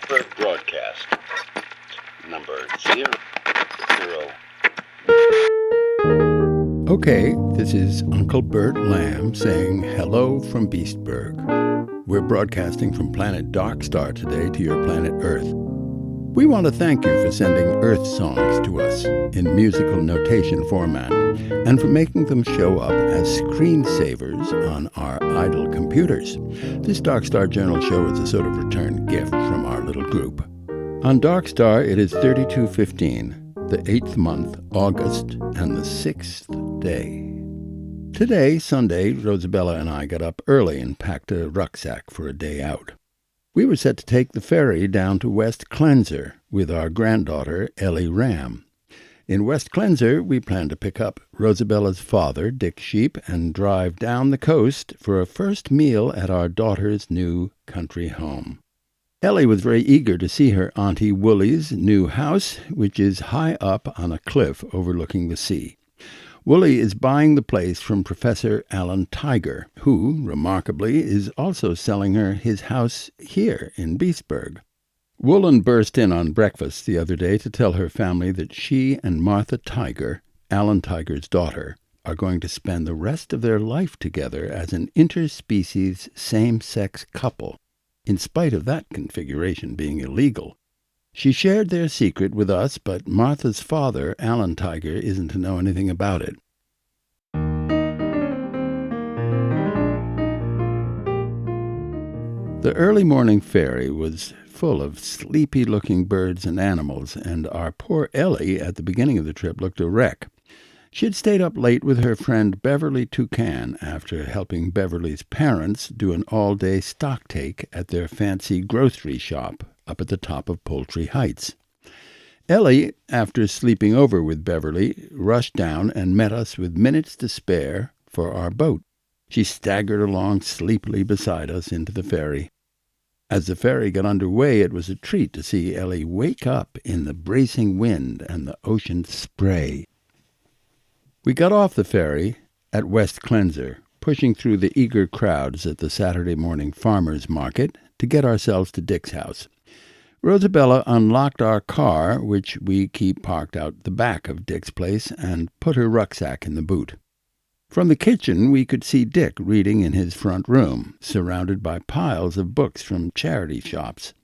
Bird broadcast number 00. Okay, this is Uncle Bert Lamb saying hello from Beastburg. We're broadcasting from planet Darkstar today to your planet Earth. We want to thank you for sending Earth songs to us in musical notation format and for making them show up as screensavers on our idle computers. This Darkstar Journal show is a sort of return gift from our little group. On Darkstar, it is 3215, the 8th month, August, and the 6th day. Today, Sunday, Rosabella and I got up early and packed a rucksack for a day out. We were set to take the ferry down to West Cleanser with our granddaughter, Ellie Ram. In West Cleanser, we planned to pick up Rosabella's father, Dick Sheep, and drive down the coast for a first meal at our daughter's new country home. Ellie was very eager to see her Auntie Woolie's new house, which is high up on a cliff overlooking the sea. Woolie is buying the place from Professor Alan Tiger, who, remarkably, is also selling her his house here in Beastburg. Woollen burst in on breakfast the other day to tell her family that she and Martha Tiger, Alan Tiger's daughter, are going to spend the rest of their life together as an interspecies same-sex couple, in spite of that configuration being illegal. She shared their secret with us, but Martha's father, Alan Tiger, isn't to know anything about it. The early morning ferry was full of sleepy-looking birds and animals, and our poor Ellie at the beginning of the trip looked a wreck. She had stayed up late with her friend Beverly Toucan after helping Beverly's parents do an all-day stocktake at their fancy grocery shop up at the top of Poultry Heights. Ellie, after sleeping over with Beverly, rushed down and met us with minutes to spare for our boat. She staggered along sleepily beside us into the ferry. As the ferry got underway, it was a treat to see Ellie wake up in the bracing wind and the ocean spray. We got off the ferry at West Cleanser, pushing through the eager crowds at the Saturday morning farmers' market to get ourselves to Dick's house. Rosabella unlocked our car, which we keep parked out the back of Dick's place, and put her rucksack in the boot. From the kitchen we could see Dick reading in his front room, surrounded by piles of books from charity shops.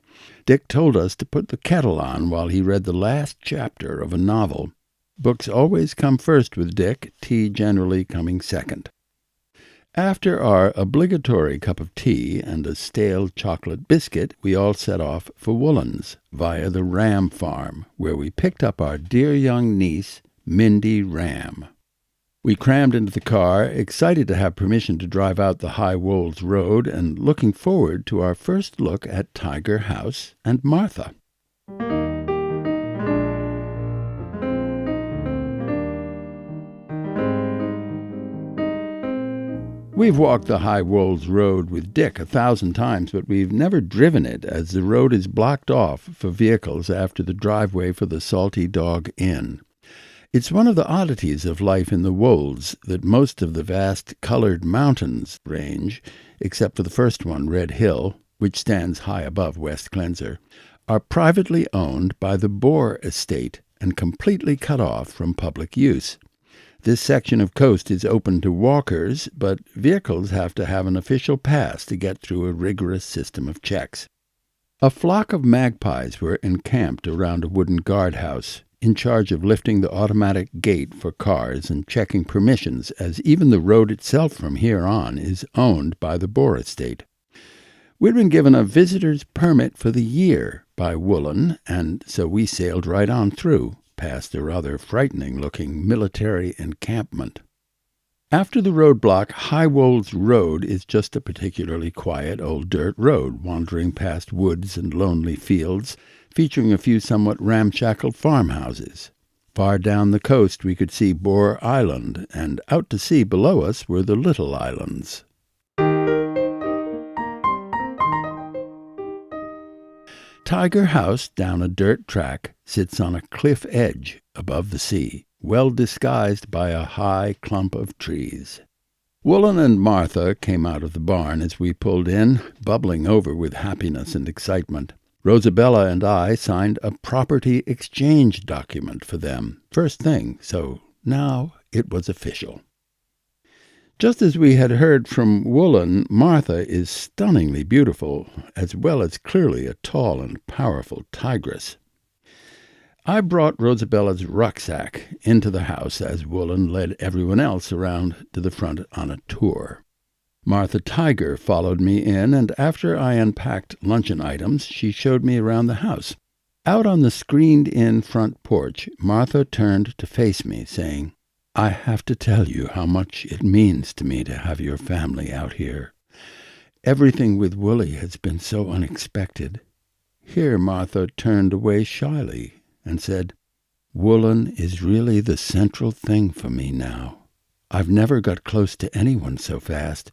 Dick told us to put the kettle on while he read the last chapter of a novel. Books always come first with Dick, tea generally coming second. After our obligatory cup of tea and a stale chocolate biscuit, we all set off for Woollen's via the Ram farm, where we picked up our dear young niece, Mindy Ram. We crammed into the car, excited to have permission to drive out the High Wolds Road and looking forward to our first look at Tiger House and Martha. We've walked the High Wolds Road with Dick 1,000 times, but we've never driven it, as the road is blocked off for vehicles after the driveway for the Salty Dog Inn. It's one of the oddities of life in the Wolds that most of the vast colored mountains range, except for the first one, Red Hill, which stands high above West Cleanser, are privately owned by the Boer estate and completely cut off from public use. This section of coast is open to walkers, but vehicles have to have an official pass to get through a rigorous system of checks. A flock of magpies were encamped around a wooden guardhouse, in charge of lifting the automatic gate for cars and checking permissions, as even the road itself from here on is owned by the Boer estate. We'd been given a visitor's permit for the year by Woollen, and so we sailed right on through, past a rather frightening-looking military encampment. After the roadblock, High Wolds Road is just a particularly quiet old dirt road, wandering past woods and lonely fields, featuring a few somewhat ramshackle farmhouses. Far down the coast we could see Boer Island, and out to sea below us were the little islands. Tiger House, down a dirt track, sits on a cliff edge above the sea, well disguised by a high clump of trees. Woollen and Martha came out of the barn as we pulled in, bubbling over with happiness and excitement. Rosabella and I signed a property exchange document for them, first thing, so now it was official. Just as we had heard from Woollen, Martha is stunningly beautiful, as well as clearly a tall and powerful tigress. I brought Rosabella's rucksack into the house as Woollen led everyone else around to the front on a tour. Martha Tiger followed me in, and after I unpacked luncheon items, she showed me around the house. Out on the screened-in front porch, Martha turned to face me, saying, "I have to tell you how much it means to me to have your family out here. Everything with Wooly has been so unexpected." Here Martha turned away shyly and said, "Woollen is really the central thing for me now. I've never got close to anyone so fast.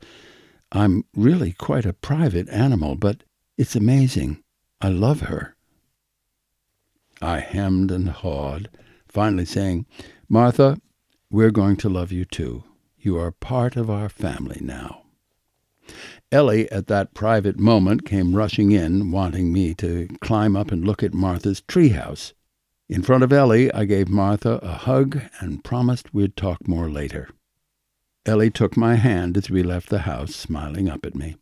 I'm really quite a private animal, but it's amazing. I love her." I hemmed and hawed, finally saying, "Martha, we're going to love you too. You are part of our family now." Ellie, at that private moment, came rushing in, wanting me to climb up and look at Martha's treehouse. In front of Ellie, I gave Martha a hug and promised we'd talk more later. Ellie took my hand as we left the house, smiling up at me.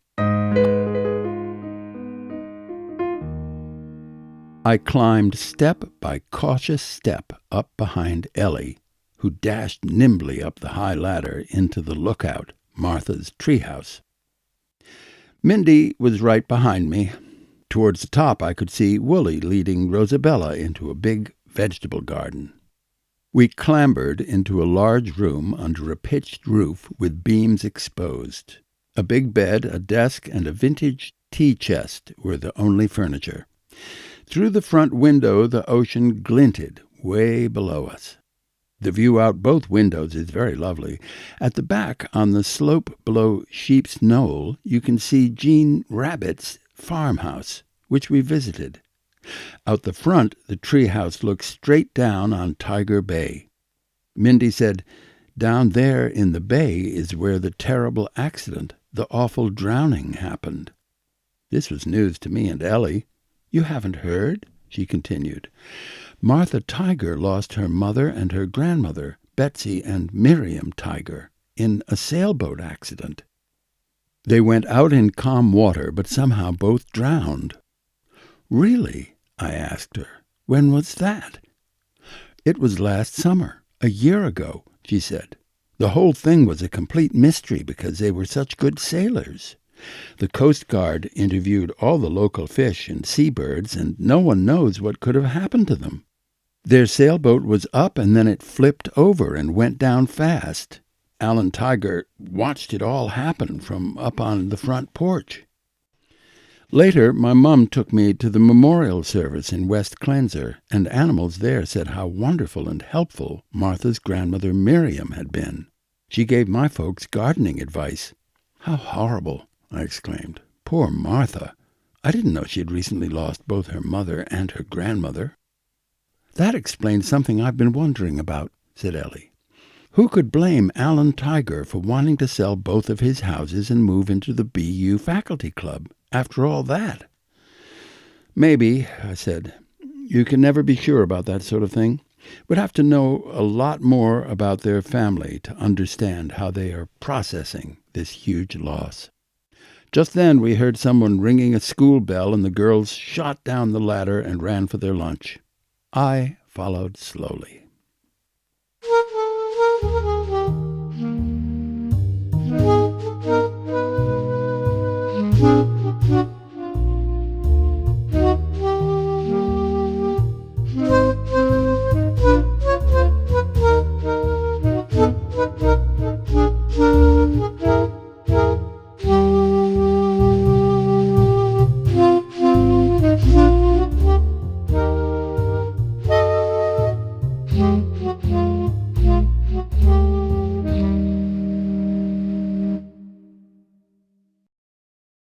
I climbed step by cautious step up behind Ellie, who dashed nimbly up the high ladder into the lookout, Martha's treehouse. Mindy was right behind me. Towards the top I could see Wooly leading Rosabella into a big vegetable garden. We clambered into a large room under a pitched roof with beams exposed. A big bed, a desk, and a vintage tea chest were the only furniture. Through the front window the ocean glinted way below us. The view out both windows is very lovely. At the back, on the slope below Sheep's Knoll, you can see Jean Rabbit's farmhouse, which we visited. Out the front, the treehouse looks straight down on Tiger Bay. Mindy said, "Down there in the bay is where the terrible accident, the awful drowning, happened." This was news to me and Ellie. "You haven't heard?" she continued. "Martha Tiger lost her mother and her grandmother, Betsy and Miriam Tiger, in a sailboat accident. They went out in calm water, but somehow both drowned." "Really?" I asked her. "When was that?" "It was last summer, a year ago," she said. "The whole thing was a complete mystery because they were such good sailors. The Coast Guard interviewed all the local fish and seabirds, and no one knows what could have happened to them. Their sailboat was up, and then it flipped over and went down fast. Alan Tiger watched it all happen from up on the front porch. Later, my mum took me to the memorial service in West Clenser, and animals there said how wonderful and helpful Martha's grandmother Miriam had been. She gave my folks gardening advice." "How horrible!" I exclaimed. "Poor Martha! I didn't know she had recently lost both her mother and her grandmother." "That explains something I've been wondering about," said Ellie. "Who could blame Alan Tiger for wanting to sell both of his houses and move into the BU faculty club after all that?" "Maybe," I said. "You can never be sure about that sort of thing. We'd have to know a lot more about their family to understand how they are processing this huge loss." Just then we heard someone ringing a school bell, and the girls shot down the ladder and ran for their lunch. I followed slowly.